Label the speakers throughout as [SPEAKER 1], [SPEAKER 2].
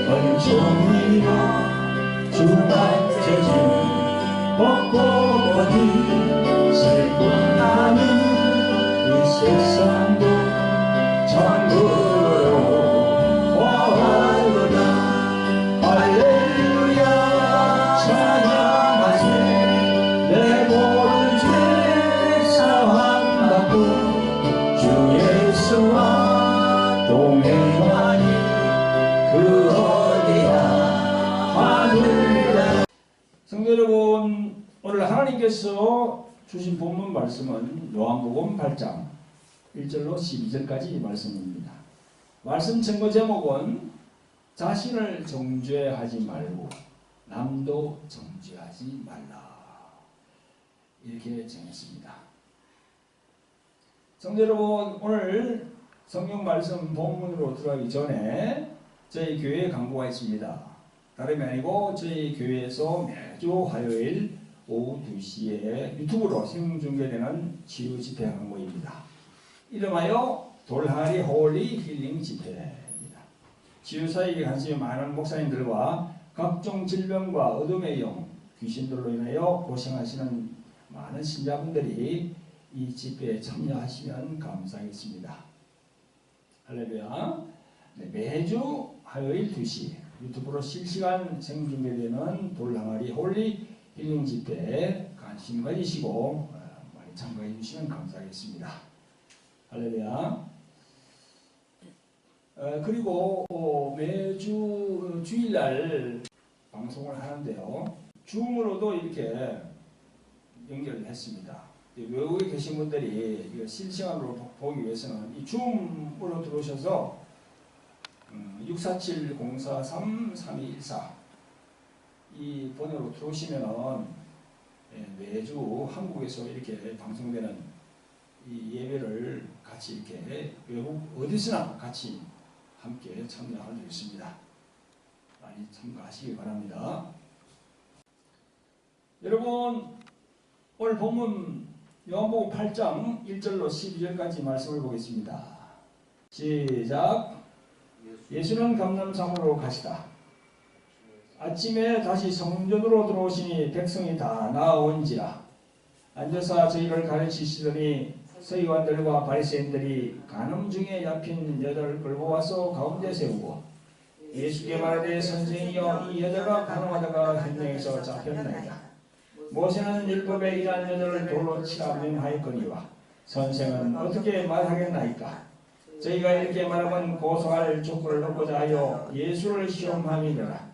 [SPEAKER 1] 은총이로 주만째 주 벚꽃이 슬픈 나는 이 세상도 천국으로 와오로다. 할렐루야 찬양하세. 내 모든 죄 사함받고 주 예수와 동행하니 그 어디야 하늘나라. 성도 여러분, 오늘 하나님께서 주신 본문 말씀은 요한복음 8장 1절로 12절까지 말씀입니다. 말씀 증거 제목은 자신을 정죄하지 말고 남도 정죄하지 말라, 이렇게 정했습니다. 성도 여러분, 오늘 성경 말씀 본문으로 들어가기 전에 저희 교회에 광고가 있습니다. 다름이 아니고 저희 교회에서 매주 화요일 오후 2시에 유튜브로 생중계되는 치유 집회 광고입니다. 이름하여 돌항아리 홀리 힐링 집회입니다. 치유사역에 관심이 많은 목사님들과 각종 질병과 어둠의 영, 귀신들로 인하여 고생하시는 많은 신자분들이 이 집회에 참여하시면 감사하겠습니다. 할렐루야. 네, 매주 화요일 2시 유튜브로 실시간 생중계되는 돌항아리 홀리 힐링 집회에 관심 가지시고 많이 참가해 주시면 감사하겠습니다. 할렐루야. 그리고 매주 주일날 방송을 하는데요, 줌으로도 이렇게 연결을 했습니다. 외국에 계신 분들이 이거 실시간으로 보기 위해서는 이 줌으로 들어오셔서 647-043-3214 이 번호로 들어오시면 매주 한국에서 이렇게 방송되는 이 예배를 같이 이렇게 외국 어디서나 같이 함께 참여할 수 있습니다. 많이 참가하시기 바랍니다. 여러분, 오늘 본문 요한복음 8장 1절로 12절까지 말씀을 보겠습니다. 시작. 예수는 감람산으로 가시다. 아침에 다시 성전으로 들어오시니 백성이 다 나아온지라. 앉아서 저희를 가르치시더니 서기관들과 바리새인들이 간음 중에 잡힌 여자를 끌고 와서 가운데 세우고 예수께 말하되 선생이여, 이 여자가 간음하다가 현장에서 잡혔나이다. 모세는 율법에 이러한 여자를 돌로 치라 명하였거니와 선생은 어떻게 말하겠나이까? 저희가 이렇게 말하면 고소할 족구를 얻고자 하여 예수를 시험함이니라.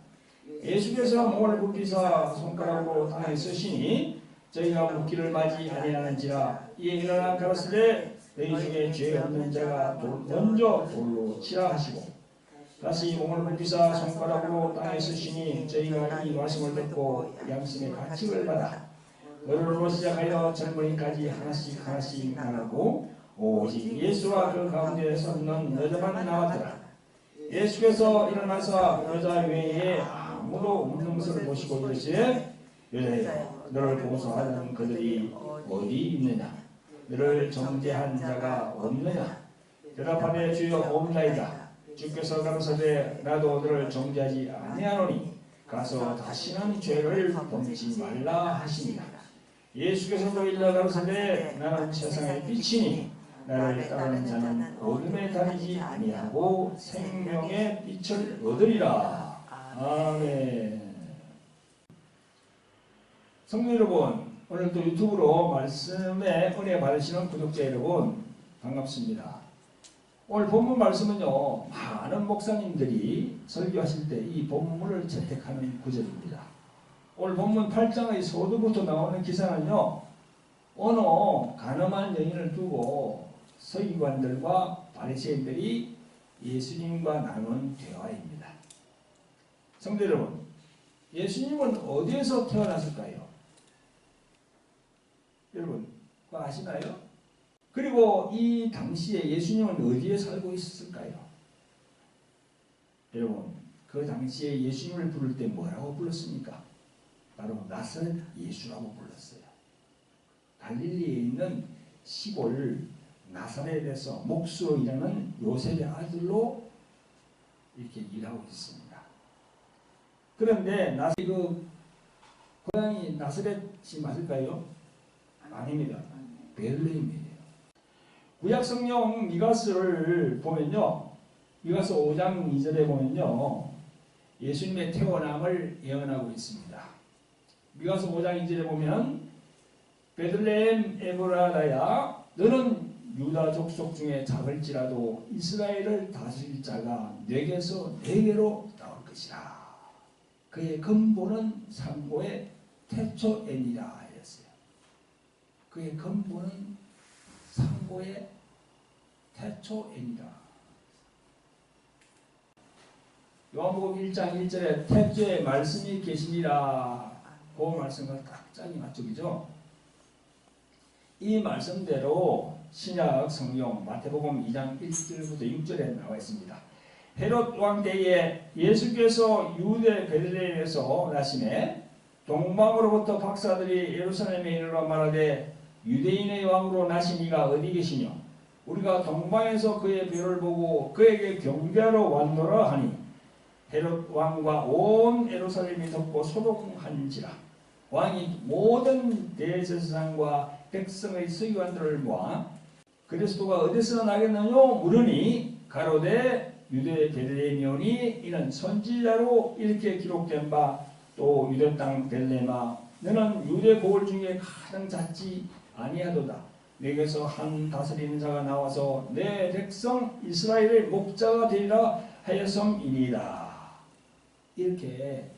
[SPEAKER 1] 예수께서 몸을 굽히사 손가락으로 땅에 쓰시니 저희가 묻기를 맞이 아니하는지라. 이에 일어나 가로쓰되 너희 중에 죄 없는 자가 먼저 돌로 치라 하시고 다시 몸을 굽히사 손가락으로 땅에 쓰시니 저희가 이 말씀을 듣고 양심의 가책을 받아 어른으로 시작하여 젊은이까지 하나씩 하나씩 나가고 오직 예수와 그 가운데 섰는 여자만 나왔더라. 예수께서 일어나서 여자 외에 아무도 없는 것을 보시고 이르시되 여자여, 너를 보소하는 그들이 어디 있느냐? 너를 정죄한 자가 없느냐? 대답하되 주여 없나이다. 주께서 가로사대 나도 너를 정죄하지 아니하노니 가서 다시는 죄를 범치 말라 하시니라. 예수께서도 일러 가로사대 나는 세상의 빛이니 나를 따르는 자는 어둠에 다니지 아니하고 생명의 빛을 얻으리라. 아멘. 성도 여러분, 오늘도 유튜브로 말씀에 은혜 받으시는 구독자 여러분 반갑습니다. 오늘 본문 말씀은요, 많은 목사님들이 설교하실 때 이 본문을 채택하는 구절입니다. 오늘 본문 8장의 서두부터 나오는 기사는요, 어느 간음한 여인을 두고 서기관들과 바리새인들이 예수님과 나눈 대화입니다. 성도 여러분, 예수님은 어디에서 태어났을까요? 여러분, 그거 아시나요? 그리고 이 당시에 예수님은 어디에 살고 있었을까요? 여러분, 그 당시에 예수님을 부를 때 뭐라고 불렀습니까? 바로 나사렛 예수라고 불렀어요. 갈릴리에 있는 시골 나사렛에서 목수로 일하는 요셉의 아들로 이렇게 일하고 있습니다. 그런데 그 고향이 나사렛이 맞을까요? 아닙니다. 베들레헴이에요. 구약 성경 미가서를 보면요, 미가서 5장 2절에 보면요, 예수님의 태어남을 예언하고 있습니다. 미가서 5장 2절에 보면 베들레헴 에브라다야 너는 유다 족속 중에 작을지라도 이스라엘을 다스릴 자가 내게서 내게로 나올 것이라. 그의 근본은 상고의 태초엔이라 하였어요. 그의 근본은 상고의 태초엔이라. 요한복음 1장 1절에 태초에 말씀이 계시니라. 그 말씀과 딱 짝이 맞죠? 이 말씀대로 신약 성경 마태복음 2장 1절부터 6절에 나와 있습니다. 헤롯 왕 때에 예수께서 유대 베들레헴에서 나시매 동방으로부터 박사들이 예루살렘에 이르러 말하되 유대인의 왕으로 나신 이가 어디 계시뇨? 우리가 동방에서 그의 별을 보고 그에게 경배하러 왔노라 하니 헤롯 왕과 온 예루살렘이 덮고 소동한지라. 왕이 모든 대제사장과 백성의 서기관들을 모아 그리스도가 어디서 나겠느냐 물으니 가로되 유대 베들레헴이오니 이는 선지자로 이렇게 기록된 바 또 유대 땅 베들레헴아 너는 유대 고을 중에 가장 작지 아니하도다. 내게서 한 다스리는 자가 나와서 내 백성 이스라엘의 목자가 되리라 하였음이니이다. 이렇게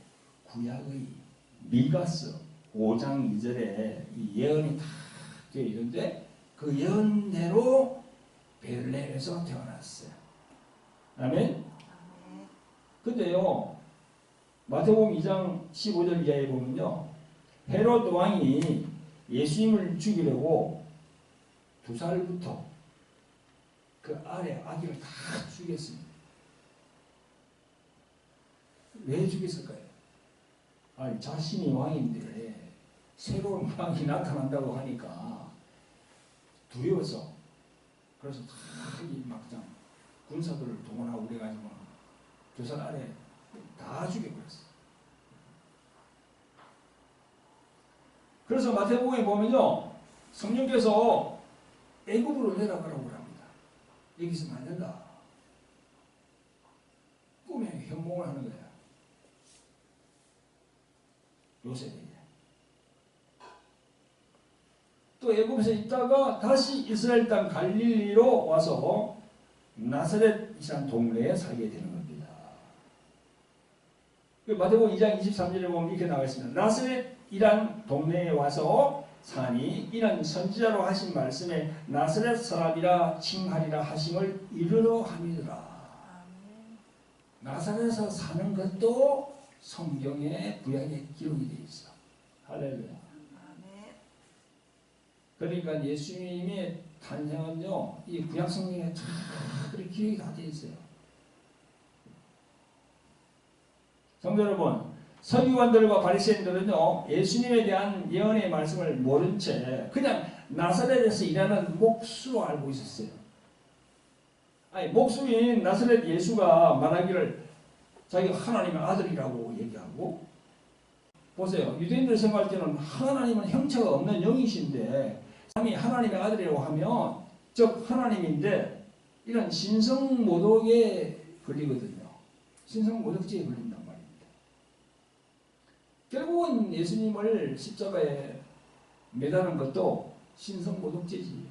[SPEAKER 1] 구약의 미가서 5장 2절에 이 예언이 다 되어 있는데 그 예언대로 베들레헴에서 태어났어요. 아멘. 근데요, 마태복음 2장 15절 이하에 보면요, 헤롯 왕이 예수님을 죽이려고 2살부터 그 아래 아기를 다 죽였습니다. 왜 죽였을까요? 아니, 자신이 왕인데 새로운 왕이 나타난다고 하니까 두려워서, 그래서 다 이 막장 군사들을 동원하고 그래가지고 2살 아래 다 죽여버렸어요. 그래서 마태복음에 보면요, 성령께서 애굽으로 내려가라고 합니다. 여기 있으면 안 된다. 꿈에 현몽을 하는 거야. 요셉에게. 또 애굽에서 있다가 다시 이스라엘 땅 갈릴리로 와서 나사렛이라는 동네에 살게 되는 겁니다. 마태복음 2장 23절에 보면 이렇게 나와 있습니다. 나사렛이란 동네에 와서 사니 이는 선지자로 하신 말씀에 나사렛 사람이라 칭하리라 하심을 이르러 함이더라. 나사렛에서 사는 것도 성경에 구약에 기록이 되어 있어. 할렐루야. 그러니까 예수님의 탄생은요, 이 구약 성경에 참 그렇게 기록이 다 되어 있어요. 성도 여러분, 서기관들과 바리새인들은요, 예수님에 대한 예언의 말씀을 모른 채 그냥 나사렛에서 일하는 목수로 알고 있었어요. 아니, 목수인 나사렛 예수가 말하기를 자기가 하나님의 아들이라고 얘기하고, 보세요. 유대인들 생각할 때는 하나님은 형체가 없는 영이신데 하나님의 아들이라고 하면 즉 하나님인데 이런 신성모독에 걸리거든요. 신성모독죄에 걸린단 말입니다. 결국은 예수님을 십자가에 매다는 것도 신성모독죄지.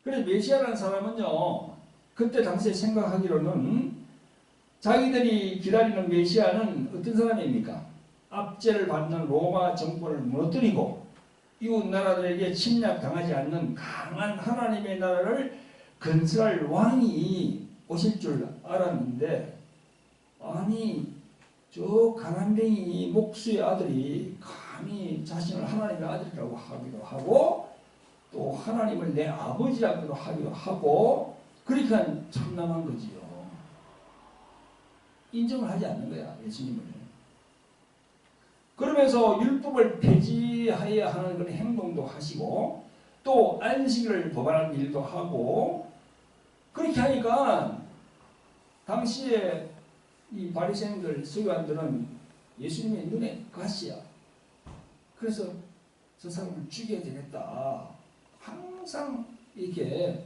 [SPEAKER 1] 그래서 메시아라는 사람은요, 그때 당시에 생각하기로는 자기들이 기다리는 메시아는 어떤 사람입니까? 압제를 받는 로마 정권을 무너뜨리고 이웃 나라들에게 침략당하지 않는 강한 하나님의 나라를 건설할 왕이 오실 줄 알았는데, 아니 저 가난뱅이 목수의 아들이 감히 자신을 하나님의 아들이라고 하기도 하고 또 하나님을 내 아버지라고도 하기도 하고, 그러니까 참남한 거지요. 인정을 하지 않는 거야, 예수님을. 그러면서 율법을 폐지해야 하는 그런 행동도 하시고 또 안식일을 법안하는 일도 하고, 그렇게 하니까 당시에 이 바리새인들, 서기관들은 예수님의 눈에 가시야. 그래서 저 사람을 죽여야 되겠다. 항상 이렇게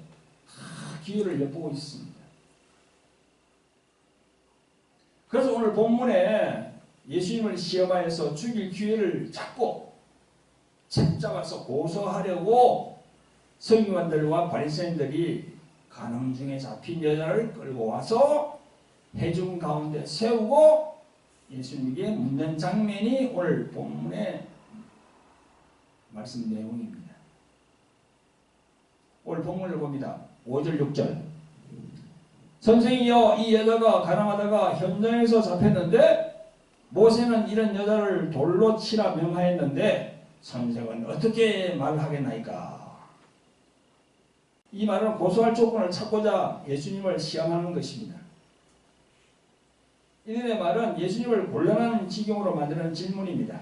[SPEAKER 1] 기회를 엿보고 있습니다. 그래서 오늘 본문에 예수님을 시험하여서 죽일 기회를 잡고 채잡아서 고소하려고 서기관들과 바리새인들이 간음 중에 잡힌 여자를 끌고 와서 회중 가운데 세우고 예수님에게 묻는 장면이 오늘 본문의 말씀 내용입니다. 오늘 본문을 봅니다. 5절 6절. 선생이여, 이 여자가 가늠하다가 현장에서 잡혔는데 모세는 이런 여자를 돌로 치라 명하였는데 선생은 어떻게 말하겠나이까? 이 말은 고소할 조건을 찾고자 예수님을 시험하는 것입니다. 이들의 말은 예수님을 곤란한 지경으로 만드는 질문입니다.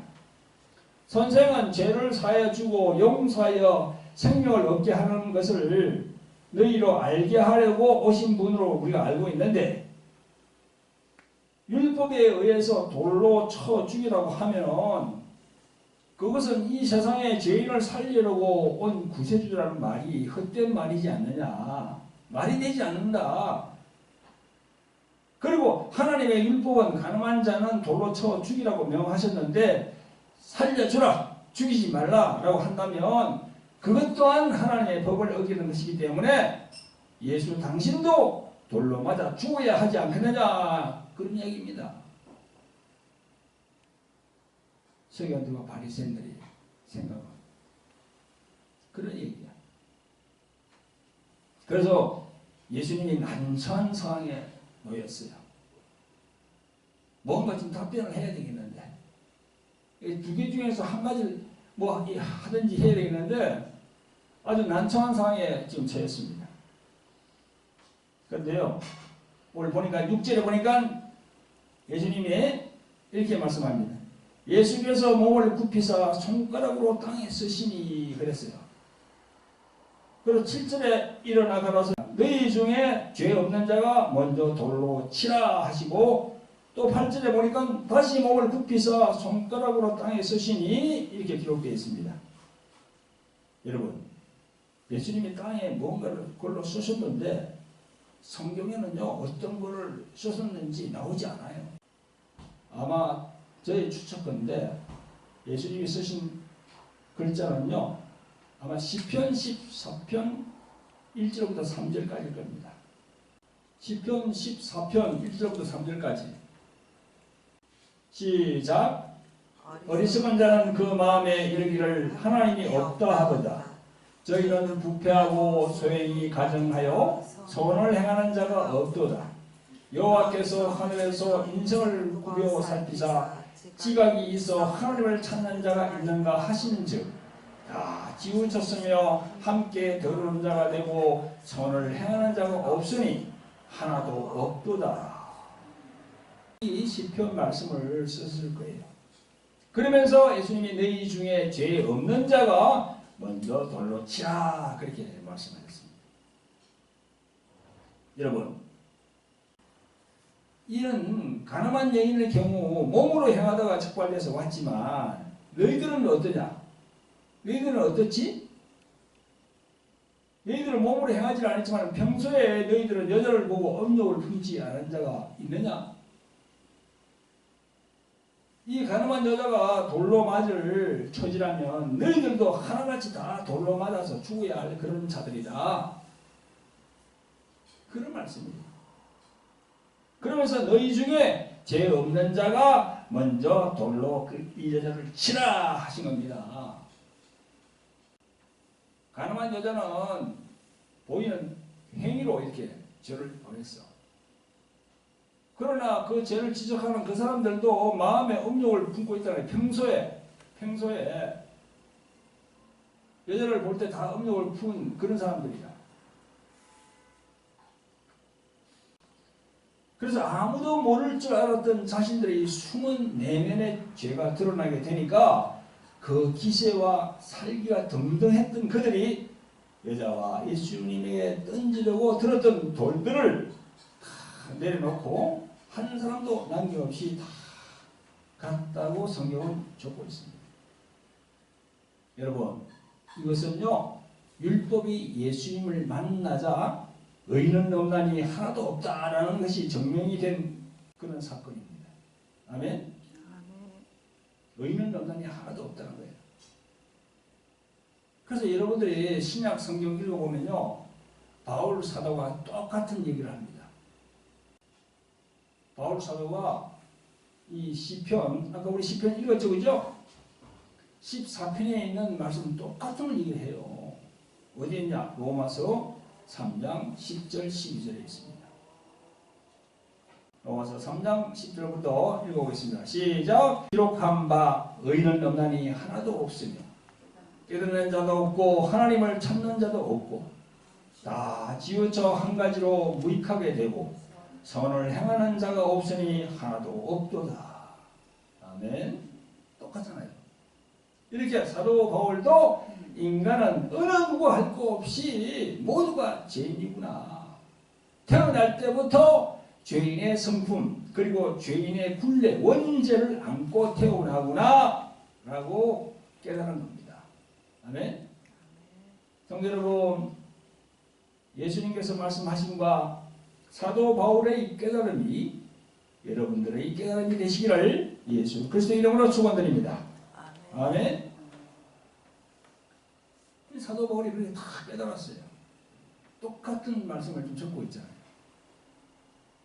[SPEAKER 1] 선생은 죄를 사하여 주고 용서하여 생명을 얻게 하는 것을 너희로 알게 하려고 오신 분으로 우리가 알고 있는데 율법에 의해서 돌로 쳐 죽이라고 하면 그것은 이 세상의 죄인을 살리려고 온 구세주라는 말이 헛된 말이지 않느냐. 말이 되지 않는다. 그리고 하나님의 율법은 가늠한 자는 돌로 쳐 죽이라고 명하셨는데 살려주라, 죽이지 말라라고 한다면 그것 또한 하나님의 법을 어기는 것이기 때문에 예수 당신도 돌로 맞아 죽어야 하지 않겠느냐, 그런 얘기입니다. 서기관들과 바리새인들이 생각하는 그런 얘기야. 그래서 예수님이 난처한 상황에 놓였어요. 뭔가 좀 답변을 해야 되겠는데 두 개 중에서 한 가지를 뭐 하든지 해야 되겠는데 아주 난처한 상황에 지금 처했습니다. 그런데요, 오늘 보니까 6절에 보니까 예수님이 이렇게 말씀합니다. 예수께서 몸을 굽히사 손가락으로 땅에 쓰시니 그랬어요. 그리고 7절에 일어나 가라서 너희 중에 죄 없는 자가 먼저 돌로 치라 하시고 또 8절에 보니까 다시 몸을 굽히사 손가락으로 땅에 쓰시니 이렇게 기록되어 있습니다. 여러분, 예수님이 땅에 뭔가를 그걸로 쓰셨는데 성경에는요 어떤 거를 쓰셨는지 나오지 않아요. 아마 저의 추측건데 예수님이 쓰신 글자는요 아마 시편 14편 1절부터 3절까지일 겁니다. 시편 14편 1절부터 3절까지 시작. 어리석은 자는 그 마음에 이르기를 하나님이 없다 하도다. 저희는 부패하고 소행이 가정하여 선을 행하는 자가 없도다. 여호와께서 하늘에서 인생을 구벼 살피사 지각이 있어 하나님을 찾는 자가 있는가 하신즉 다 지우쳤으며 함께 더러운 자가 되고 선을 행하는 자가 없으니 하나도 없도다. 이 시편 말씀을 썼을 거예요. 그러면서 예수님이 너희 중에 죄 없는 자가 먼저 돌로 치라 그렇게 말씀하셨습니다. 여러분, 이런 가늠한 여인의 경우 몸으로 행하다가 적발돼서 왔지만 너희들은 어떠냐? 너희들은 어떻지? 너희들은 몸으로 행하지 않았지만 평소에 너희들은 여자를 보고 업력을 품지 않은 자가 있느냐? 이 가늠한 여자가 돌로 맞을 처지라면 너희들도 하나같이 다 돌로 맞아서 죽어야 할 그런 자들이다. 그런 말씀입니다. 그러면서 너희 중에 죄 없는 자가 먼저 돌로 이 여자를 치라 하신 겁니다. 가늠한 여자는 보이는 행위로 이렇게 죄를 범했어. 그러나 그 죄를 지적하는 그 사람들도 마음에 음욕을 품고 있다는 평소에 여자를 볼 때 다 음욕을 품은 그런 사람들이다. 그래서 아무도 모를 줄 알았던 자신들의 숨은 내면의 죄가 드러나게 되니까 그 기세와 살기가 등등했던 그들이 여자와 예수님에게 던지려고 들었던 돌들을 다 내려놓고 한 사람도 남김없이 다 갔다고 성경은 적고 있습니다. 여러분, 이것은요, 율법이 예수님을 만나자 의인은 없나니 하나도 없다라는 것이 증명이 된 그런 사건입니다. 아멘? 의인은 없나니 하나도 없다는 거예요. 그래서 여러분들이 신약 성경 읽어보면요, 바울 사도가 똑같은 얘기를 합니다. 바울 사도가 이 시편, 아까 우리 시편 읽었죠, 그죠? 14편에 있는 말씀 똑같은 얘기를 해요. 어디에 있냐? 로마서 3장 10절 12절에 있습니다. 로마서 3장 10절부터 읽어보겠습니다. 시작! 기록한 바 의인은 없나니 하나도 없으며 깨닫는 자도 없고 하나님을 찾는 자도 없고 다 지우쳐 한 가지로 무익하게 되고 선을 행하는 자가 없으니 하나도 없도다. 아멘. 똑같잖아요. 이렇게 사도 바울도 인간은 어느 누구 할 거 없이 모두가 죄인이구나. 태어날 때부터 죄인의 성품 그리고 죄인의 굴레 원죄를 안고 태어나구나 라고 깨달은 겁니다. 아멘. 성도 여러분, 예수님께서 말씀하신과 사도 바울의 깨달음이 여러분들의 깨달음이 되시기를 예수 그리스도의 이름으로 축원드립니다. 아멘. 사도 바울이 그렇게 다 깨달았어요. 똑같은 말씀을 좀 적고 있잖아요.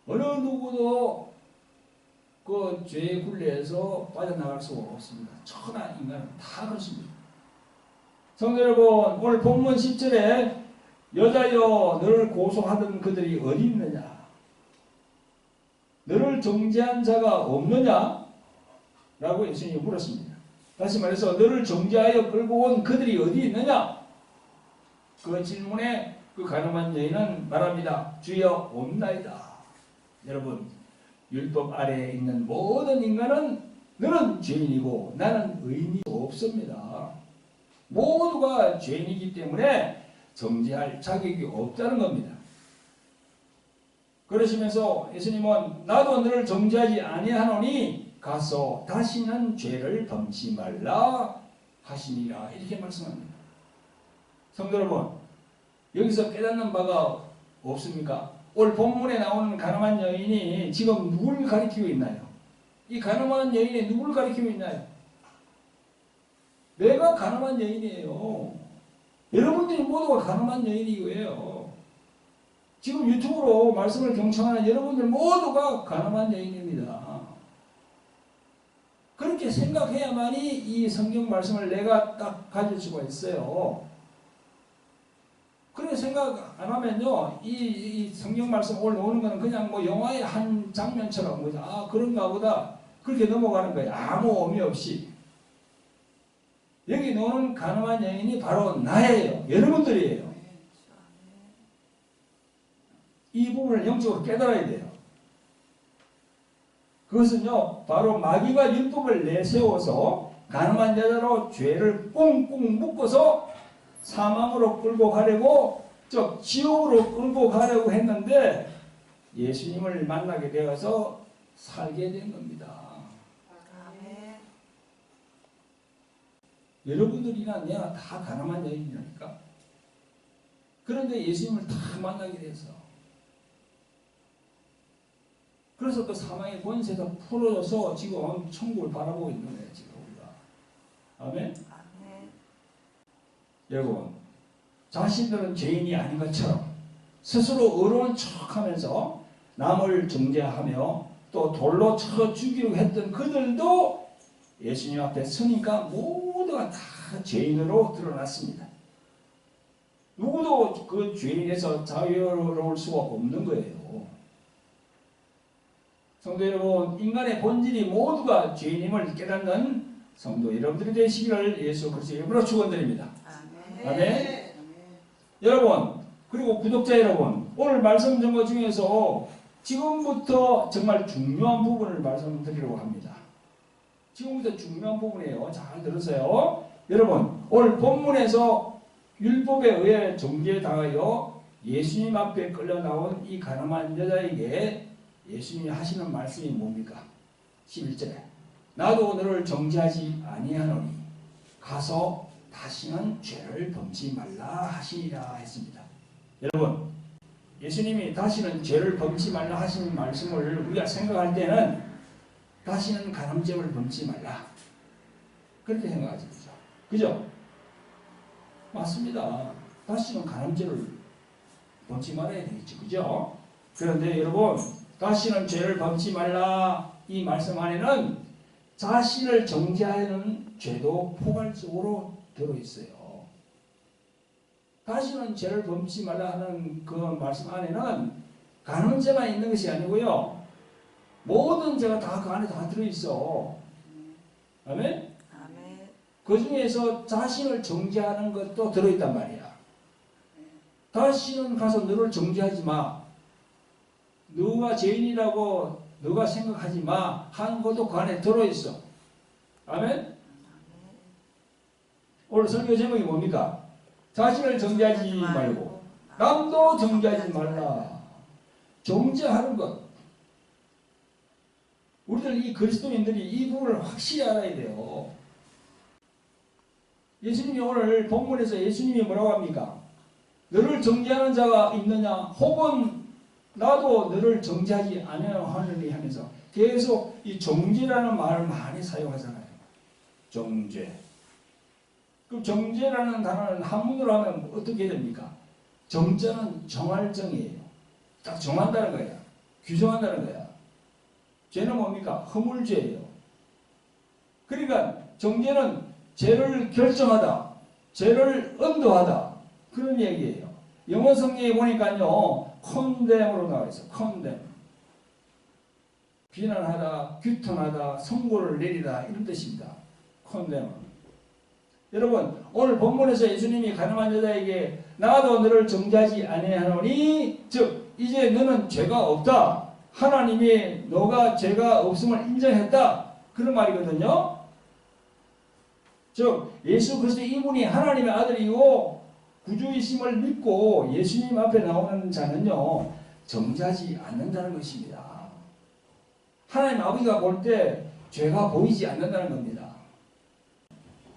[SPEAKER 1] 어느 누구도 그 죄의 굴레에서 빠져나갈 수가 없습니다. 천하 인간은 다 그렇습니다. 성도 여러분, 오늘 본문 10절에 여자여 너를 고소하던 그들이 어디 있느냐? 너를 정죄한 자가 없느냐? 라고 예수님이 물었습니다. 다시 말해서 너를 정죄하여 끌고 온 그들이 어디 있느냐? 그 질문에 그 가늠한 여인은 말합니다. 주여 없나이다. 여러분, 율법 아래에 있는 모든 인간은 너는 죄인이고 나는 의인이 없습니다. 모두가 죄인이기 때문에 정죄할 자격이 없다는 겁니다. 그러시면서 예수님은 나도 너를 정죄하지 아니하노니 가서 다시는 죄를 범치 말라 하시니라 이렇게 말씀합니다. 성도 여러분, 여기서 깨닫는 바가 없습니까? 오늘 본문에 나오는 가늠한 여인이 지금 누굴 가리키고 있나요? 이 가늠한 여인이 누굴 가리키고 있나요? 내가 가늠한 여인이에요. 여러분들이 모두가 가늠한 여인이고요. 지금 유튜브로 말씀을 경청하는 여러분들 모두가 가늠한 여인입니다. 그렇게 생각해야만이 이 성경 말씀을 내가 딱 가질 수가 있어요. 그렇게 생각 안 하면요, 이 성경 말씀 오늘 나오는 거는 그냥 뭐 영화의 한 장면처럼, 뭐죠? 아, 그런가 보다. 그렇게 넘어가는 거예요. 아무 의미 없이. 여기 나오는 가늠한 여인이 바로 나예요. 여러분들이에요. 이 부분을 영적으로 깨달아야 돼요. 그것은요, 바로 마귀가 율법을 내세워서 가늠한 여자로 죄를 꽁꽁 묶어서 사망으로 끌고 가려고, 즉 지옥으로 끌고 가려고 했는데 예수님을 만나게 되어서 살게 된 겁니다. 아멘. 여러분들이나 내가 다 가늠한 여인이라니까. 그런데 예수님을 다 만나게 돼서, 그래서 그 사망의 권세가 풀어져서 지금 천국을 바라보고 있는 거예요, 지금 우리가. 아멘. 여러분, 자신들은 죄인이 아닌 것처럼 스스로 의로운 척하면서 남을 정죄하며 또 돌로 쳐 죽이려고 했던 그들도 예수님 앞에 서니까 모두가 다 죄인으로 드러났습니다. 누구도 그 죄인에서 자유로울 수가 없는 거예요. 성도 여러분, 인간의 본질이 모두가 죄인임을 깨닫는 성도 여러분들이 되시기를 예수 그리스도의 이름으로 축원드립니다. 아멘. 여러분, 그리고 구독자 여러분, 오늘 말씀 전거 중에서 지금부터 정말 중요한 부분을 말씀드리려고 합니다. 지금부터 중요한 부분이에요. 잘 들으세요. 여러분, 오늘 본문에서 율법에 의해 정죄당하여 예수님 앞에 끌려 나온 이 가늠한 여자에게 예수님이 하시는 말씀이 뭡니까? 11절에 나도 너를 정죄하지 아니하노니 가서 다시는 죄를 범치 말라 하시니라 했습니다. 여러분, 예수님이 다시는 죄를 범치 말라 하시는 말씀을 우리가 생각할 때는 다시는 간음죄를 범치 말라 그렇게 생각하죠. 그죠? 맞습니다. 다시는 간음죄를 범치 말아야 되겠죠. 그죠? 그런데 여러분, 다시는 죄를 범치 말라 이 말씀 안에는 자신을 정죄하는 죄도 포괄적으로 들어있어요. 다시는 죄를 범치 말라 하는 그 말씀 안에는 간음죄만 있는 것이 아니고요. 모든 죄가 다 그 안에 다 들어있어. 아멘? 그 중에서 자신을 정죄하는 것도 들어있단 말이야. 다시는 가서 너를 정죄하지 마. 너가 죄인이라고 너가 생각하지 마. 하는 것도 그 안에 들어있어. 아멘? 오늘 설교 제목이 뭡니까? 자신을 정죄하지 말고 남도 정죄하지 말라. 정죄하는 것. 우리들 이 그리스도인들이 이 부분을 확실히 알아야 돼요. 예수님이 오늘 본문에서 예수님이 뭐라고 합니까? 너를 정죄하는 자가 있느냐? 혹은 나도 너를 정죄하지 아니하노니 하면서 계속 이 정죄라는 말을 많이 사용하잖아요. 정죄. 그럼 정죄라는 단어는 한문으로 하면 어떻게 됩니까? 정죄는 정할 정이에요. 딱 정한다는 거야. 규정한다는 거야. 죄는 뭡니까? 허물죄예요. 그러니까 정죄는 죄를 결정하다, 죄를 언도하다 그런 얘기예요. 영어 성경에 보니까요, condemn으로 나와 있어. condemn. 비난하다, 규탄하다, 선고를 내리다 이런 뜻입니다. condemn. 여러분, 오늘 본문에서 예수님이 가늠한 여자에게 나도 너를 정죄하지 아니하노니, 즉 이제 너는 죄가 없다. 하나님이 너가 죄가 없음을 인정했다. 그런 말이거든요. 즉 예수 그리스도 이분이 하나님의 아들이고 구주이심을 믿고 예수님 앞에 나오는 자는요, 정죄하지 않는다는 것입니다. 하나님 아버지가 볼 때 죄가 보이지 않는다는 겁니다.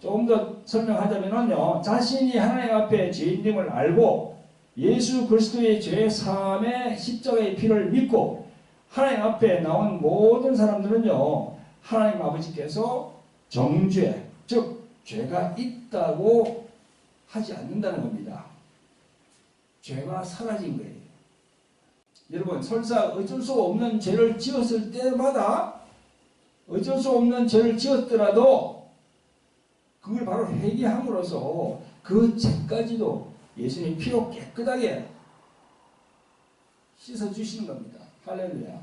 [SPEAKER 1] 조금 더 설명하자면요, 자신이 하나님 앞에 죄인됨을 알고 예수 그리스도의 죄 사함의 십자가의 피를 믿고 하나님 앞에 나온 모든 사람들은요, 하나님 아버지께서 정죄, 즉 죄가 있다고 하지 않는다는 겁니다. 죄가 사라진 거예요. 여러분, 설사 어쩔 수 없는 죄를 지었을 때마다 어쩔 수 없는 죄를 지었더라도 그걸 바로 회개함으로써 그 죄까지도 예수님 피로 깨끗하게 씻어주시는 겁니다. 할렐루야.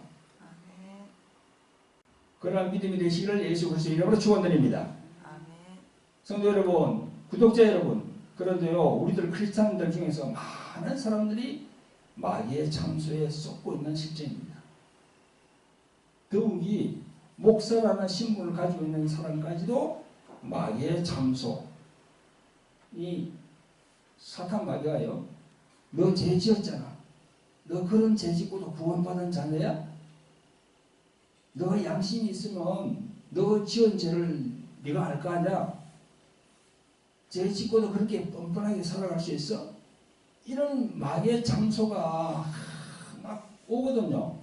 [SPEAKER 1] 그러한 믿음이 되시기를 예수 그리스도 이름으로 축원드립니다. 성도 여러분, 구독자 여러분, 그런데요, 우리들 크리스찬들 중에서 많은 사람들이 마귀의 참소에 쏟고 있는 실정입니다. 더욱이 목사라는 신분을 가지고 있는 사람까지도 마귀의 참소, 이 사탄 마귀가요, 너 죄 지었잖아. 너 그런 죄 짓고도 구원받은 자녀야? 너가 양심이 있으면 너 지은 죄를 네가 알 거 아니야? 죄 짓고도 그렇게 뻔뻔하게 살아갈 수 있어? 이런 마귀의 참소가 막 오거든요.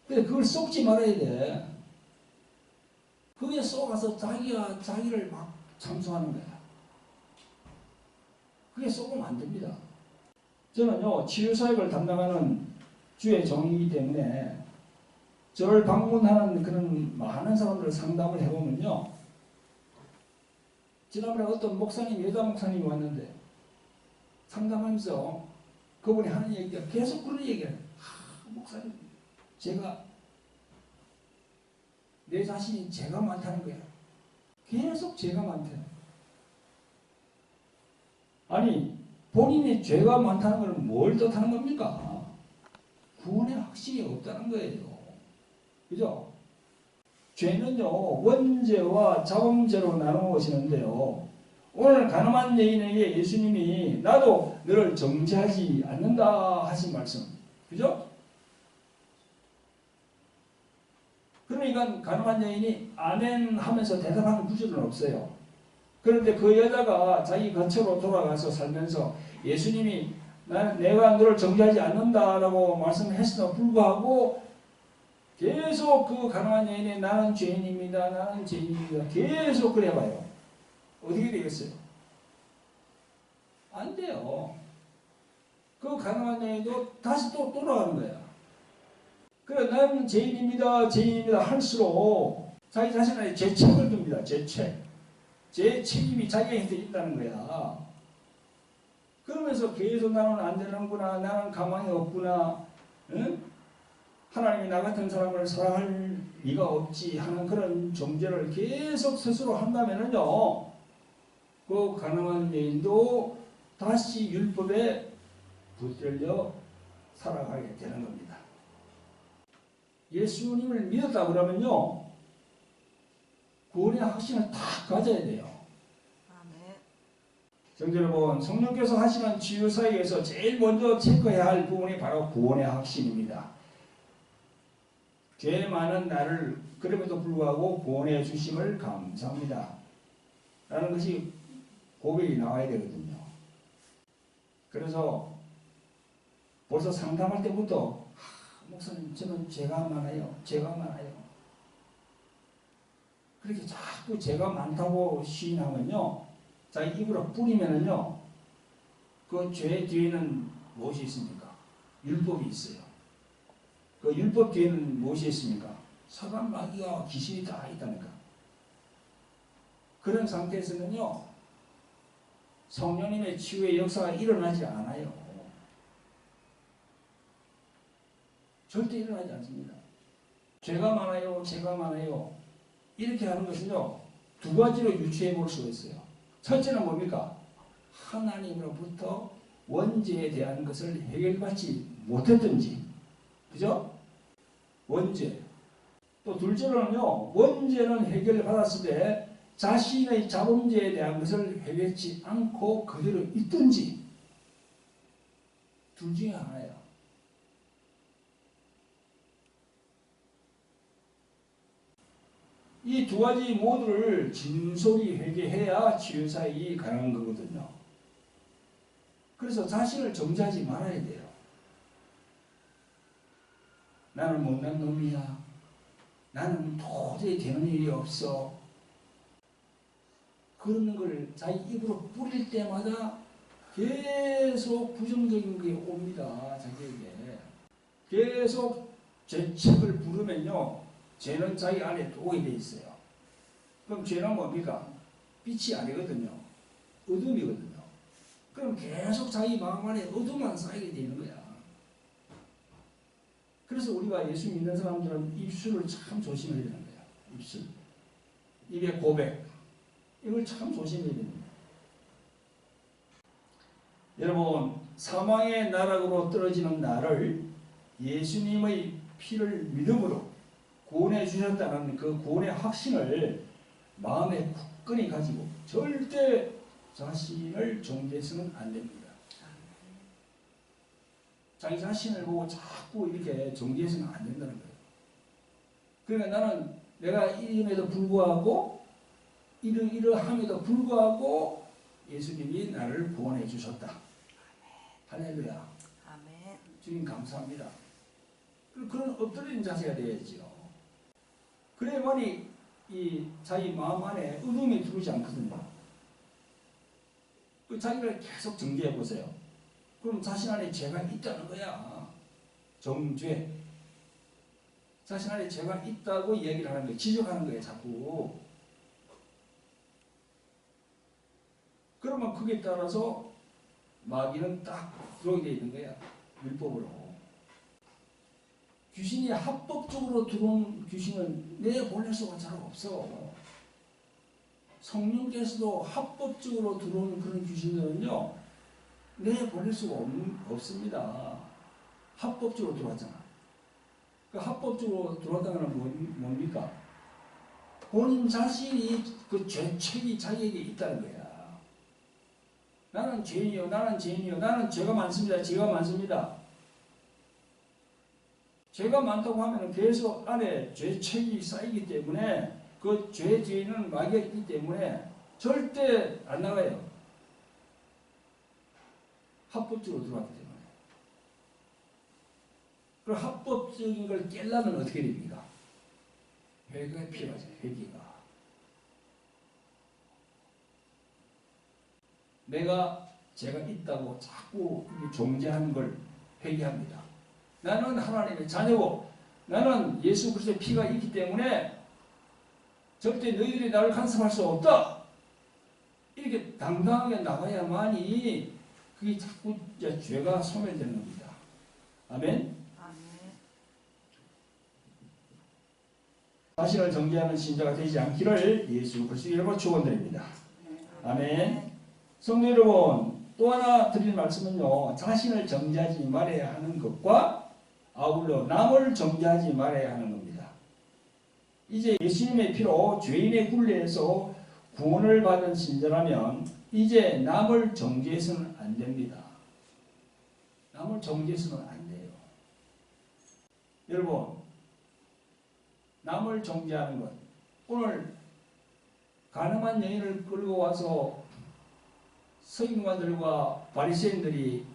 [SPEAKER 1] 근데 그걸 속지 말아야 돼. 그게 쏘가서 자기를 막 참소하는 거야. 그게 쏘면 안 됩니다. 저는요, 치유사역을 담당하는 주의 종이기 때문에 저를 방문하는 그런 많은 사람들 상담을 해보면요, 지난번에 어떤 목사님, 여자 목사님이 왔는데 상담하면서 그분이 하는 얘기가 계속 그런 얘기를, 목사님, 제가 내 자신이 죄가 많다는 거야. 계속 죄가 많대요. 아니, 본인이 죄가 많다는 걸 뭘 뜻하는 겁니까? 구원의 확신이 없다는 거예요. 그죠? 죄는요, 원죄와 자범죄로 나누어지는데요, 오늘 가늠한 여인에게 예수님이 나도 너를 정죄하지 않는다 하신 말씀, 그죠? 그러니까 가늠한 여인이 아멘 하면서 대답하는 구절은 없어요. 그런데 그 여자가 자기 거처로 돌아가서 살면서 예수님이 내가 너를 정죄하지 않는다라고 말씀했음에도 불구하고 계속 그 가늠한 여인이 나는 죄인입니다. 나는 죄인입니다. 계속 그래봐요. 어떻게 되겠어요? 안 돼요. 그 가늠한 여인도 다시 또 돌아가는 거야. 그래 나는 죄인입니다. 죄인입니다. 할수록 자기 자신의 죄책을 듭니다. 죄책. 제 책임이 자기한테 있다는 거야. 그러면서 계속 나는 안 되는구나. 나는 가망이 없구나. 응? 하나님이 나 같은 사람을 사랑할 리가 없지 하는 그런 정죄를 계속 스스로 한다면은요. 그 가늠한 여인도 다시 율법에 붙들려 살아가게 되는 겁니다. 예수님을 믿었다 그러면요. 구원의 확신을 다 가져야 돼요. 성도 여러분, 성령께서 하시는 치유 사역에서 제일 먼저 체크해야 할 부분이 바로 구원의 확신입니다. 죄 많은 나를 그럼에도 불구하고 구원해 주심을 감사합니다. 라는 것이 고백이 나와야 되거든요. 그래서 벌써 상담할 때부터 목사님 저는 죄가 많아요. 죄가 많아요. 그렇게 자꾸 죄가 많다고 시인하면요. 자기 입으로 뿌리면은요. 그 죄 뒤에는 무엇이 있습니까? 율법이 있어요. 그 율법 뒤에는 무엇이 있습니까? 사단 마귀와 귀신이 다 있다니까. 그런 상태에서는요. 성령님의 치유의 역사가 일어나지 않아요. 절대 일어나지 않습니다. 죄가 많아요. 죄가 많아요. 이렇게 하는 것은요. 두 가지로 유추해 볼 수가 있어요. 첫째는 뭡니까? 하나님으로부터 원죄에 대한 것을 해결받지 못했든지, 그죠? 원죄. 또 둘째로는요, 원죄는 해결받았을 때 자신의 자범죄에 대한 것을 해결치 않고 그대로 있든지, 둘 중에 하나예요. 이 두 가지 모두를 진솔히 회개해야 치유사역이 가능한 거거든요. 그래서 자신을 정죄하지 말아야 돼요. 나는 못난 놈이야. 나는 도저히 되는 일이 없어. 그런 걸 자기 입으로 뿌릴 때마다 계속 부정적인 게 옵니다. 자기에게. 계속 죄책을 부르면요. 죄는 자기 안에 오게 돼 있어요. 그럼 죄는 뭡니까? 빛이 아니거든요. 어둠이거든요. 그럼 계속 자기 마음 안에 어둠만 쌓이게 되는 거야. 그래서 우리가 예수 믿는 사람들은 입술을 참 조심해야 되는 거야. 입술. 입의 고백. 이걸 참 조심해야 됩니다. 여러분, 사망의 나락으로 떨어지는 나를 예수님의 피를 믿음으로 구원해 주셨다는 그 구원의 확신을 마음에 굳건히 가지고 절대 자신을 정죄해서는 안 됩니다. 자기 자신을 보고 자꾸 이렇게 정죄해서는 안 된다는 거예요. 그러니까 나는 내가 이름에도 불구하고 이러함에도 불구하고 예수님이 나를 구원해 주셨다. 할렐루야.
[SPEAKER 2] 아멘.
[SPEAKER 1] 주님 감사합니다. 그런 엎드린 자세가 되어야지요. 그래야만이 이 자기 마음 안에 어둠이 들어오지 않거든요. 그 자기를 계속 정죄해 보세요. 그럼 자신 안에 죄가 있다는 거야. 정죄. 자신 안에 죄가 있다고 얘기를 하는 거예요. 지적하는 거예요. 자꾸. 그러면 그게 따라서 마귀는 딱 들어오게 되어 있는 거야. 율법으로. 귀신이 합법적으로 들어온 귀신은 내보낼 수가 잘 없어. 성령께서도 합법적으로 들어온 그런 귀신들은요, 내보낼 수가 없습니다. 합법적으로 들어왔잖아. 그 합법적으로 들어왔다는 건 뭡니까? 본인 자신이 그 죄책이 자기에게 있다는 거야. 나는 죄인이요, 나는 죄인이요, 나는 죄가 많습니다, 죄가 많습니다. 죄가 많다고 하면 계속 안에 죄책이 쌓이기 때문에 그 죄 뒤에는 마귀가 있기 때문에 절대 안 나가요. 합법적으로 들어왔기 때문에. 그 합법적인 걸 깨려면 어떻게 됩니까? 회개가 필요하죠. 회개가. 내가 죄가 있다고 자꾸 존재하는 걸 회개합니다. 나는 하나님의 자녀고 나는 예수 그리스도의 피가 있기 때문에 절대 너희들이 나를 간섭할 수 없다. 이렇게 당당하게 나가야만이 그게 자꾸 죄가 소멸되는 겁니다. 아멘. 자신을 정죄하는 신자가 되지 않기를 예수 그리스도의 이름으로 축원드립니다. 아멘. 성도 여러분, 또 하나 드릴 말씀은요. 자신을 정죄하지 말아야 하는 것과 아울러 남을 정죄하지 말아야 하는 겁니다. 이제 예수님의 피로 죄인의 굴레에서 구원을 받은 신자라면 이제 남을 정죄해서는 안 됩니다. 남을 정죄해서는 안 돼요. 여러분, 남을 정죄하는 것. 오늘 가늠한 여인을 끌고 와서 서기관들과 바리새인들이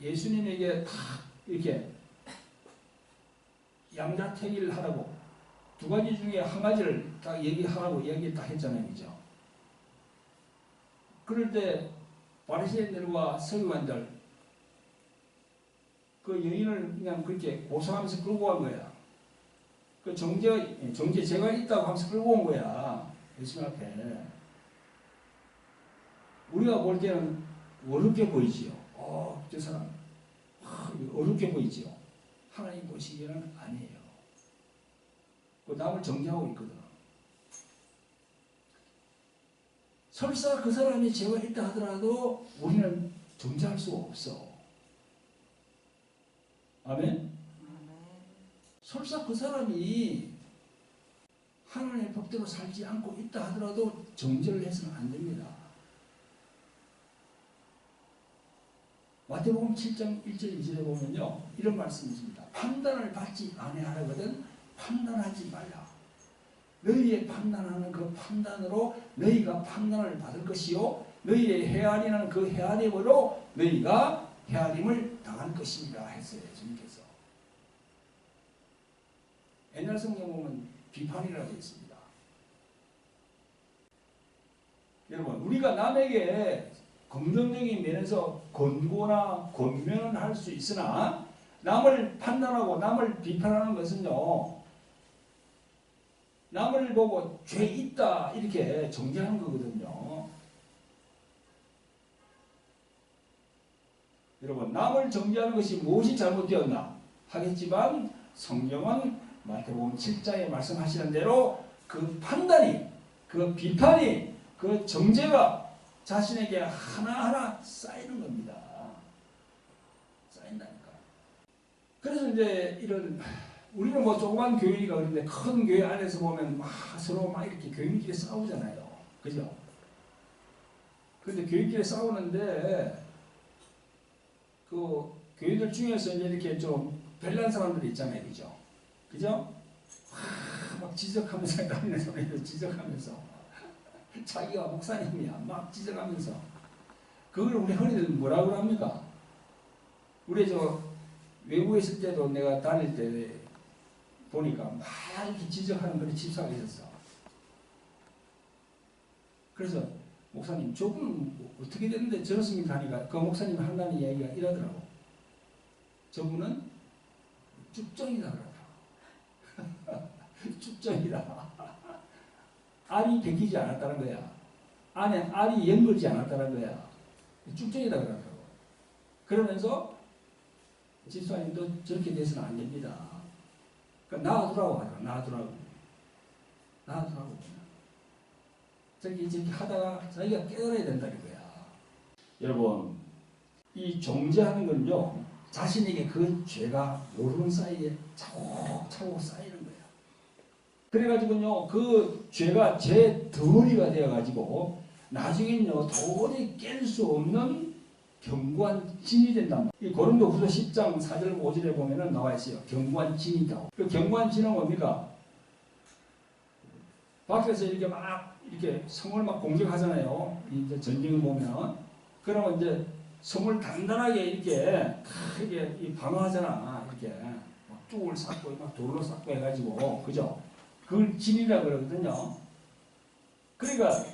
[SPEAKER 1] 예수님에게 다 이렇게 양자택일을 하라고 두 가지 중에 한 가지를 딱 얘기하라고 이야기 딱 했잖아요. 그죠? 그럴 때 바리새인들과 서기관들 그 여인을 그냥 그렇게 고소하면서 끌고 간 거야. 그 정죄죄가 있다고 하면서 끌고 온 거야. 예수님 앞에. 우리가 볼 때는 어렵게 보이지요. 저 사람 어렵게 보이지요. 하나님 보시기에는 아니에요. 그 남을 정죄하고 있거든. 설사 그 사람이 죄가 있다 하더라도 우리는 정죄할 수 없어. 아멘? 설사 그 사람이 하나님의 법대로 살지 않고 있다 하더라도 정죄를 해서는 안 됩니다. 마태복음 7장 1절 2절에 보면요. 이런 말씀이 있습니다. 판단을 받지 아니하거든 판단하지 말라. 너희의 판단하는 그 판단으로 너희가 판단을 받을 것이요 너희의 헤아리는 그 헤아림으로 너희가 헤아림을 당할 것입니다. 했어요. 주님께서. 옛날 성경 보면 비판이라고 되어 있습니다. 여러분, 우리가 남에게 긍정적인 면에서 권고나 권면은 할 수 있으나 남을 판단하고 남을 비판하는 것은요. 남을 보고 죄 있다 이렇게 정죄하는 거거든요. 여러분, 남을 정죄하는 것이 무엇이 잘못되었나 하겠지만 성경은 마태복음 7장에 말씀하시는 대로 그 판단이, 그 비판이, 그 정죄가 자신에게 하나하나 쌓이는 겁니다. 쌓인다니까. 그래서 이제 이런 우리는 뭐 조그만 교회니까 그런데 큰 교회 안에서 보면 막 서로 막 이렇게 교인끼리 싸우잖아요. 그죠? 그런데 교인끼리 싸우는데 그 교인들 중에서 이제 이렇게 좀 별난 사람들이 있잖아요. 그죠? 그죠? 막 지적하면서 다니는 사람들 지적하면서 자기가 목사님이야 막 지적하면서 그걸 우리 흔히들 뭐라고 합니까? 우리 저 외국에 있을 때도 내가 다닐 때 보니까 막 이렇게 지적하는 그런 집사가 있었어. 그래서 목사님 저분은 어떻게 됐는데 저렇습니까 하니까 그 목사님이 한다는 이야기가 이러더라고. 저분은 쭉정이다 그러더라고. 쭉정이다. 알이 베기지 않았다는 거야. 안에 알이 연걸지 않았다는 거야. 쭉정이다 그러더라고. 그러면서 집사님도 저렇게 돼서는 안 됩니다. 그러니까 놔두라고 하더라. 놔두라고. 저렇게 하다가 자기가 깨달아야 된다는 거야. 여러분, 이 정죄하는 건요, 자신에게 그 죄가 모르는 사이에 차곡차곡 쌓이는 거야. 그래가지고요, 그 죄가 제 덩어리가 되어가지고, 나중에는요, 도저히 깰 수 없는 견고한 진이 된단 말이에요. 이 고린도후서 10장 4절 5절에 보면은 나와 있어요. 견고한 진이다. 그 견고한 진은 뭡니까? 밖에서 이렇게 막 이렇게 성을 막 공격하잖아요. 이제 전쟁을 보면 그러면 이제 성을 단단하게 이렇게 크게 방어하잖아. 이렇게 막 뚝을 쌓고 막 돌로 쌓고 해가지고 그죠? 그걸 진이라 그러거든요. 그러니까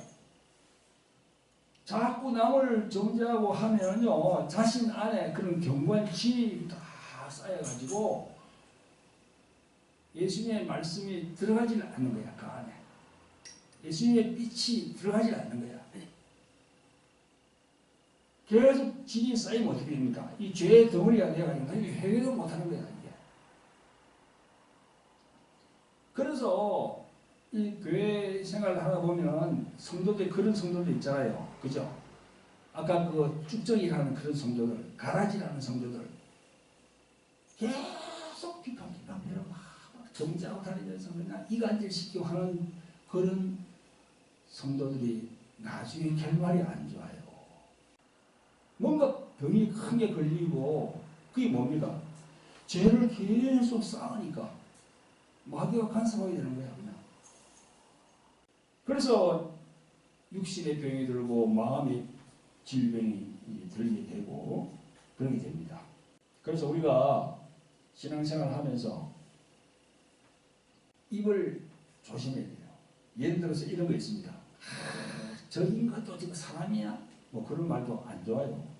[SPEAKER 1] 자꾸 남을 정죄하고 하면요 자신 안에 그런 견고한 진이 다 쌓여가지고 예수님의 말씀이 들어가질 않는 거야. 그 안에 예수님의 빛이 들어가질 않는 거야. 계속 진이 쌓이면 어떻게 됩니까? 이 죄의 덩어리가 되어가지고 회개도 못하는 거야. 이게. 그래서 이 교회 생활을 하다 보면 성도들 그런 성도들 있잖아요. 그죠? 아까 그 쭉정이라는 그런 성도들, 가라지라는 성도들 계속 비판비판대로 막 정죄하고 다니면서 그냥 이간질시키고 하는 그런 성도들이 나중에 결말이 안 좋아요. 뭔가 병이 큰 게 걸리고 그게 뭡니까? 죄를 계속 쌓으니까 마귀가 간섭하게 되는 거야. 그냥. 그래서 육신의 병이 들고 마음의 질병이 들게 되고 그렇게 됩니다. 그래서 우리가 신앙생활을 하면서 입을 조심해야 돼요. 예를 들어서 이런 거 있습니다. 저 인간도 지금 사람이야? 뭐 그런 말도 안 좋아요.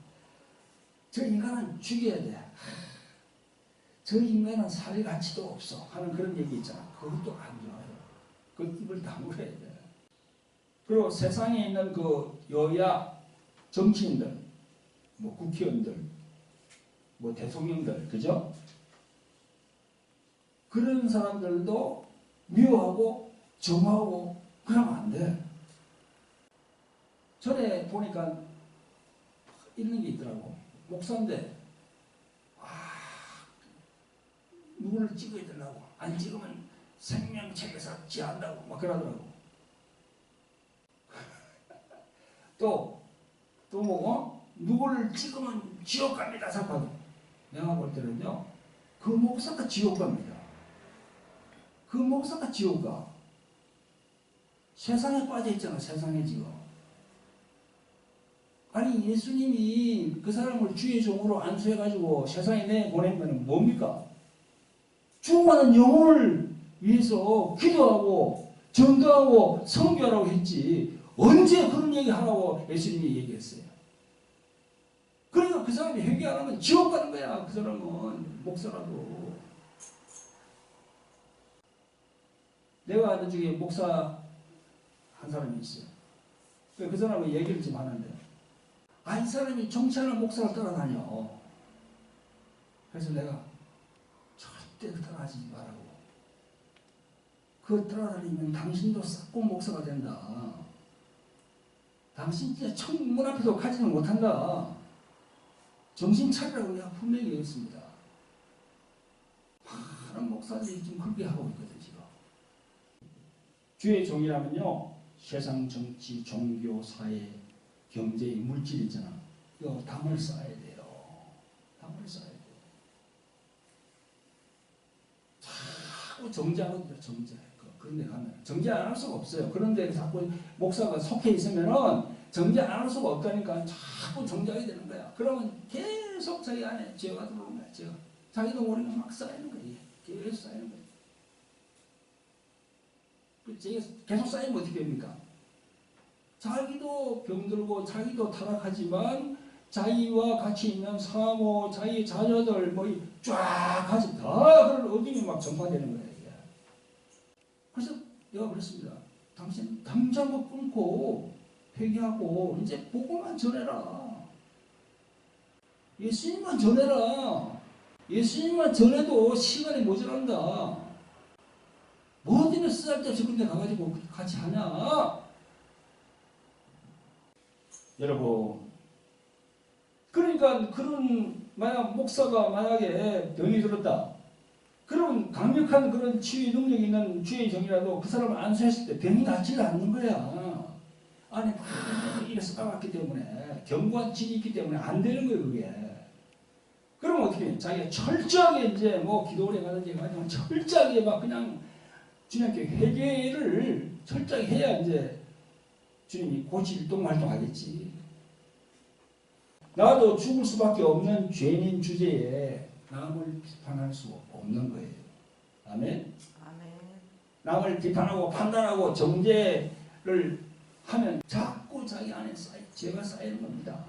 [SPEAKER 1] 저 인간은 죽여야 돼. 저 인간은 살 가치도 없어. 하는 그런 얘기 있잖아. 그것도 안 좋아요. 그 입을 다물어야 돼. 그리고 세상에 있는 그 여야 정치인들, 뭐 국회의원들, 뭐 대통령들, 그죠? 그런 사람들도 미워하고 정하고 그러면 안 돼. 전에 보니까 있는 게 있더라고. 목사인데 누구를 찍어야 되려고 안 찍으면 생명책에서 지한다고 막 그러더라고. 또 뭐 누구를 찍으면 지옥 갑니다. 자꾸 내가 볼 때는요 그 목사가 지옥 갑니다. 그 목사가 지옥 가. 세상에 빠져 있잖아. 세상에 지금. 아니 예수님이 그 사람을 주의 종으로 안수해가지고 세상에 내보낸 것은 뭡니까? 죽어가는 영혼을 위해서 기도하고 전도하고 선교하라고 했지 언제 그런 얘기 하라고 예수님이 얘기했어요. 그러니까 그 사람이 회개 안 하면 지옥 가는 거야. 그 사람은 목사라도. 내가 아는 중에 목사 한 사람이 있어요. 그 사람은 얘기를 좀 하는데 이 사람이 정치하는 목사를 따라다녀. 그래서 내가 절대 따라하지 말라고. 그거 따라다니면 당신도 싹고 목사가 된다. 당신 진짜 천문 앞에서 가지는 못한다. 정신 차리라고 내가 분명히 얘기했습니다. 많은 목사들이 지금 그렇게 하고 있거든 지금. 주의 종이라면요 세상 정치, 종교, 사회, 경제, 물질 있잖아. 이거 담을 쌓아야 돼요. 담을 쌓아야 돼요. 자꾸 정죄하거든요. 정죄. 그런 데 가면 정죄 안 할 수가 없어요. 그런 데 자꾸 목사가 속해 있으면은 정죄 안 할 수가 없다니까 자꾸 정죄하게 되는 거야. 그러면 계속 자기 안에 죄가 들어오는 거야. 죄가. 자기도 모르게 막 쌓이는 거야. 계속 쌓이는 거야. 계속 쌓이면 어떻게 됩니까? 자기도 병들고 자기도 타락하지만 자기와 같이 있는 사모, 자기 자녀들 뭐 쫙 같이 다 그런 어둠이 막 전파되는 거예요. 이게. 그래서 내가 그랬습니다. 당신 당장 뭐 끊고 회개하고 이제 복음만 전해라. 예수님만 전해라. 예수님만 전해도 시간이 모자란다. 뭐 때문에 쓰잘데없이 그런 데 가가지고 같이 하냐. 여러분, 그러니까 그런 만약 목사가 만약에 병이 들었다. 그럼 강력한 그런 치유 능력이 있는 주의 종이라도 그 사람을 안수했을 때 병이 낫지를 않는 거야. 아니 막 크게 쌓아왔기 때문에 견고한 질이 있기 때문에 안 되는 거예요 그게. 그러면 어떻게 해요? 자기가 철저하게 이제 뭐 기도를 해가든지 해가지고 철저하게 막 그냥 주님께 회개를 철저하게 해야 이제 주님이 고칠 활동하겠지. 나도 죽을 수밖에 없는 죄인인 주제에 남을 비판할 수 없는 거예요. 아멘?
[SPEAKER 2] 아멘.
[SPEAKER 1] 남을 비판하고 판단하고 정죄를 하면 자꾸 자기 안에 죄가 쌓이는 겁니다.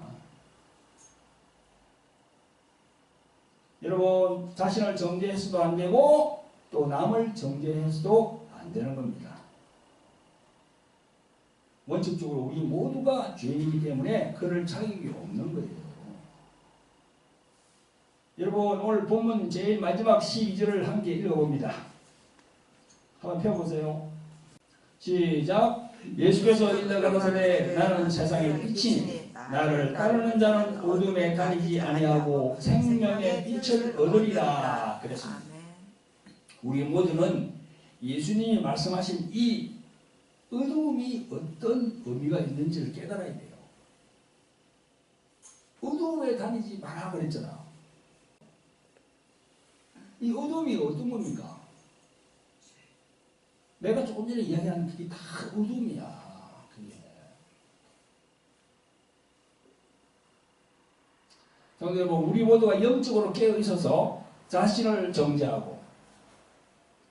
[SPEAKER 1] 여러분 자신을 정죄해서도 안 되고 또 남을 정죄해서도 안 되는 겁니다. 원칙적으로 우리 모두가 죄인이기 때문에 그럴 자격이 없는 거예요. 여러분 오늘 본문 제일 마지막 12절을 함께 읽어봅니다. 한번 펴보세요. 시작. 예수께서 이르되 가로사대 나는 세상의 빛이니 나를 따르는 자는 어둠에 다니지 아니하고 생명의 빛을 얻으리라 그랬습니다. 우리 모두는 예수님이 말씀하신 이 어둠이 어떤 의미가 있는지를 깨달아야 돼요. 어둠에 다니지 마라 그랬잖아. 이 어둠이 어떤 겁니까? 내가 조금 전에 이야기한 그게 다 어둠이야. 그게. 성도 여러분, 우리 모두가 영적으로 깨어 있어서 자신을 정죄하고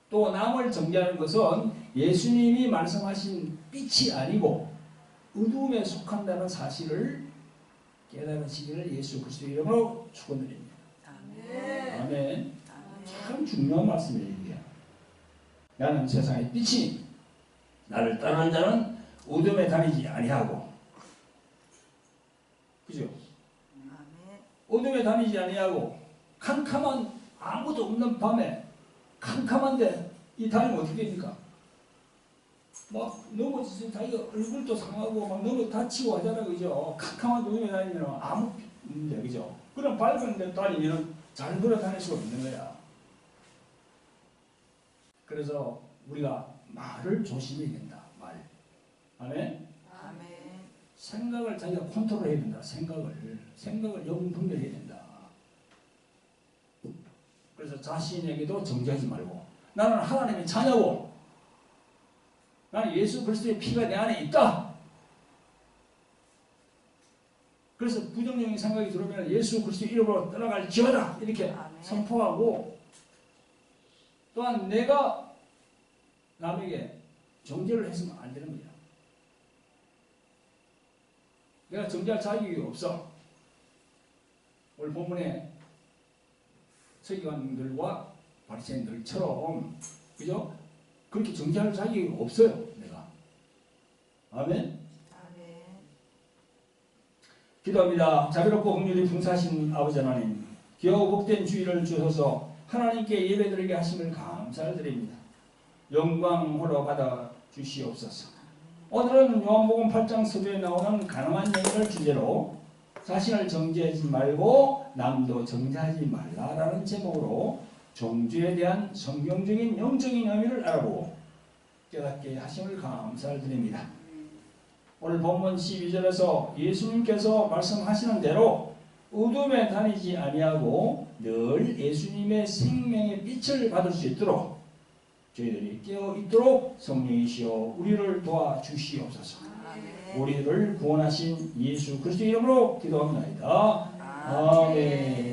[SPEAKER 1] 또 남을 정죄하는 것은 예수님이 말씀하신 빛이 아니고 어둠에 속한다는 사실을 깨달으시기를 예수 그리스도의 이름으로 축원드립니다.
[SPEAKER 2] 아멘.
[SPEAKER 1] 아멘. 참 중요한 말씀이에요. 이게. 나는 세상의 빛이니 나를 따르는 자는 어둠에 다니지 아니하고, 그죠? 어둠에 다니지 아니하고 캄캄한 아무도 없는 밤에 캄캄한데 이 다니면 어떻게 됩니까? 막 넘어져서 자기가 얼굴도 상하고 막 너무 다치고 하잖아요. 그죠? 캄캄한 어둠에 다니면 아무 없는데, 그죠? 그럼 밝은 데 다니면 잘 걸어 다닐 수가 있는 거야. 그래서 우리가 말을 조심해야 된다. 말. 아멘?
[SPEAKER 2] 아멘.
[SPEAKER 1] 생각을 자기가 컨트롤해야 된다. 생각을 영분별해야 된다. 그래서 자신에게도 정죄하지 말고 나는 하나님의 자녀고 나는 예수 그리스도의 피가 내 안에 있다. 그래서 부정적인 생각이 들어오면 예수 그리스도 이름으로 떠나갈 지어다 이렇게
[SPEAKER 2] 아멘.
[SPEAKER 1] 선포하고, 또한 내가 남에게 정죄를 했으면 안 되는 거야. 내가 정죄할 자격이 없어. 오늘 본문에 서기관들과 바리새인들처럼, 그죠? 그렇게 정죄할 자격이 없어요. 내가. 아멘.
[SPEAKER 2] 아멘.
[SPEAKER 1] 기도합니다. 자비롭고 긍휼이 풍성하신 아버지 하나님, 귀하고 복된 주일을 주셔서 하나님께 예배드리게 하심을 감사드립니다. 영광 홀로 받아 주시옵소서. 오늘은 요한복음 8장 서두에 나오는 가늠한 여인을 주제로 자신을 정죄하지 말고 남도 정죄하지 말라라는 제목으로 정죄에 대한 성경적인 영적인 의미를 알아보고 깨닫게 하심을 감사드립니다. 오늘 본문 12절에서 예수님께서 말씀하시는 대로 어둠에 다니지 아니하고 늘 예수님의 생명의 빛을 받을 수 있도록 저희들이 깨어 있도록 성령이시여 우리를 도와주시옵소서.
[SPEAKER 2] 아멘.
[SPEAKER 1] 우리를 구원하신 예수 그리스도 이름으로 기도합니다. 아멘.